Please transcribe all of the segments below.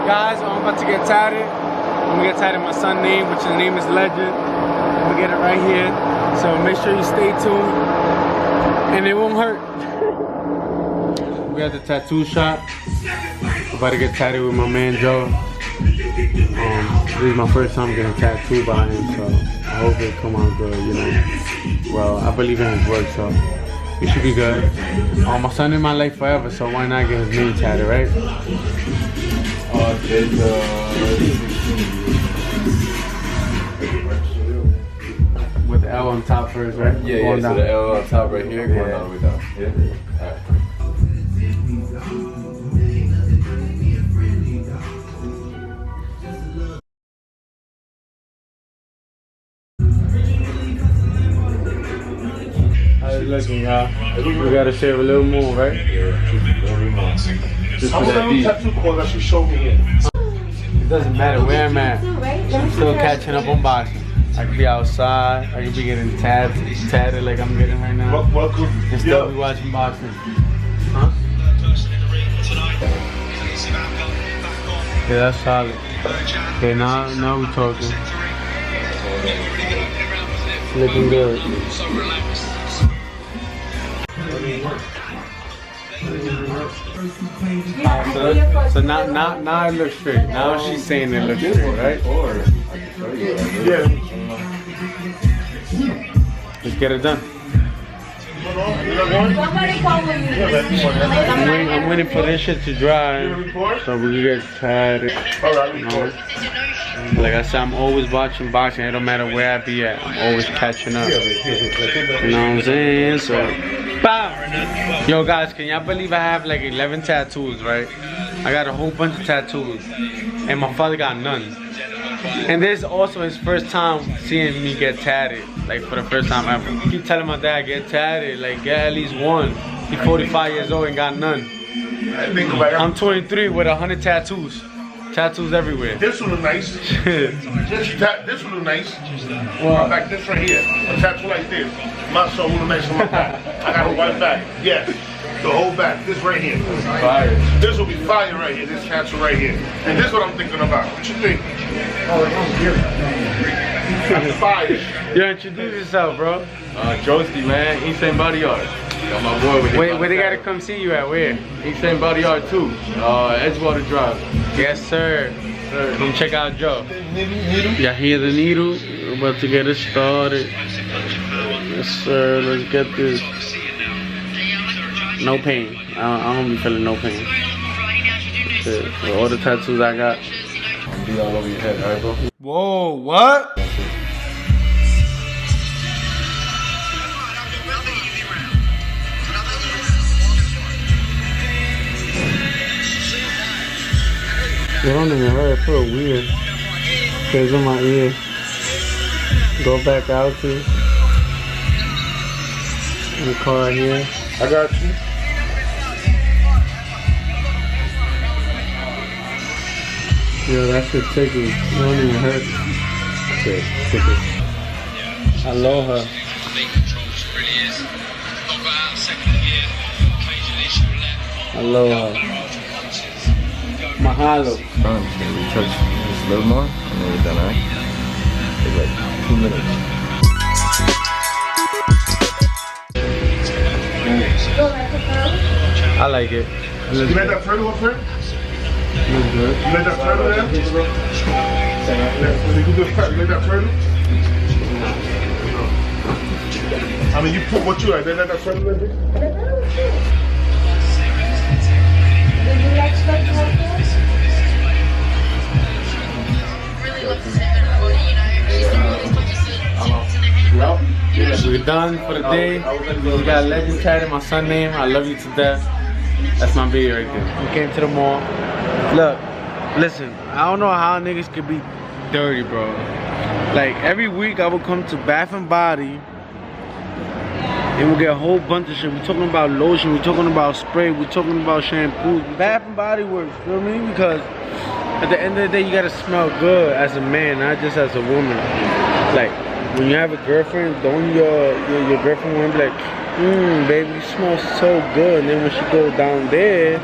Guys, I'm about to get tatted. I'm gonna get tatted my son's name, which his name is Legend. I'm gonna get it right here. So make sure you stay tuned. And it won't hurt. We got the tattoo shop. I'm about to get tatted with my man Joe. This is my first time getting tattooed by him, so I hope it come out good, you know. Well, I believe in his work, so it should be good. My son in my life forever, so why not get his name tatted, right? With the L on top first, right? Yeah, so the L on top right here, going all the way down. Yeah? Alright. How's it looking, y'all? We gotta shave a little more, right? Just for that beat. That she showed me here. It doesn't matter where I'm at. I'm still catching up on boxing. I could be outside. I could be getting tatted like I'm getting right now. Welcome. And still be watching boxing. Huh? Yeah, that's solid. Okay, now we're talking. Looking good. So now it looks straight. Now she's saying it looks straight, right? Yeah. Let's get it done. Somebody call me. I'm waiting for this shit to dry so we can get tatted. You know? Like I said, I'm always watching boxing. It don't matter where I be at. I'm always catching up. You know what I'm saying? So, bam! Yo guys, can y'all believe I have like 11 tattoos, right? I got a whole bunch of tattoos. And my father got none. And this is also his first time seeing me get tatted. Like for the first time ever. I keep telling my dad, get tatted. Like get at least one. He's 45 years old and got none. I'm 23 with 100 tattoos. Tattoos everywhere. This one look nice. This one look nice. Well, My back, this right here. A tattoo like this. My soul look nice on my back. I got a white back. Yes. The whole back. This right here. Fire. This will be fire right here. This tattoo right here. And this is what I'm thinking about. What you think? That's fire. yo, introduce yourself, bro. Joski, man. East St. Body Art. Got my boy with Where they gotta come see you at? Where? East St. Body Art 2. Edgewater Drive. Yes, sir. Come check out Joe. Y'all hear the needle? We're about to get it started. Yes, sir. Let's get this. No pain. I don't be feeling no pain. Shit. For all the tattoos I got. I'm be all over your head, alright, bro? Whoa, what? It don't even hurt. I feel weird. It's in my ear. Go back out to the car here. I got you. Yo, that shit tickles. It don't even hurt. Shit, tickles. Aloha. Aloha. Mahalo. I'm just gonna retouch just a little more, and then we're done, alright? Take like 2 minutes. I like it. You made that turtle up there? Looks good. You made that turtle there? You can do that. You made that turtle? I mean, you put what you like. They let that turtle in there? Would you like to We're done for the day. We got Legend tatted, my son's name. I love you to death. That's my baby right there. We came to the mall. Look, listen, I don't know how niggas could be dirty, bro. Like every week I would come to Bath and Body and we'll get a whole bunch of shit. We're talking about lotion, we're talking about spray, we're talking about shampoo. Bath and Body Works, feel me? Because at the end of the day, you gotta smell good as a man, not just as a woman. Like, when you have a girlfriend, don't your girlfriend wanna be like, baby, you smell so good. And then when she goes down there,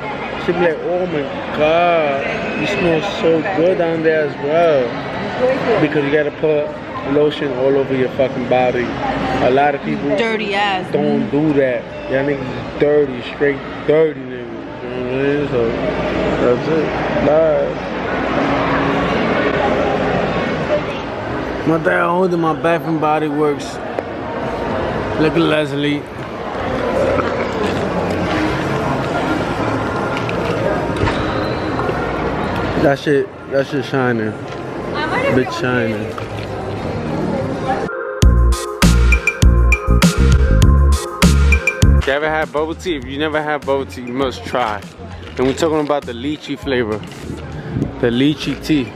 She'd be like, oh my god, you smell so good down there as well. Because you gotta put lotion all over your fucking body. A lot of people Dirty ass. don't do that. Y'all niggas is dirty, straight dirty niggas. You know what I mean? So that's it. Bye. My dad holding my Bath and Body Works. Look at Leslie. That shit shining. Bit shining. You ever had bubble tea? If you never had bubble tea, you must try. And we're talking about the lychee flavor. The lychee tea.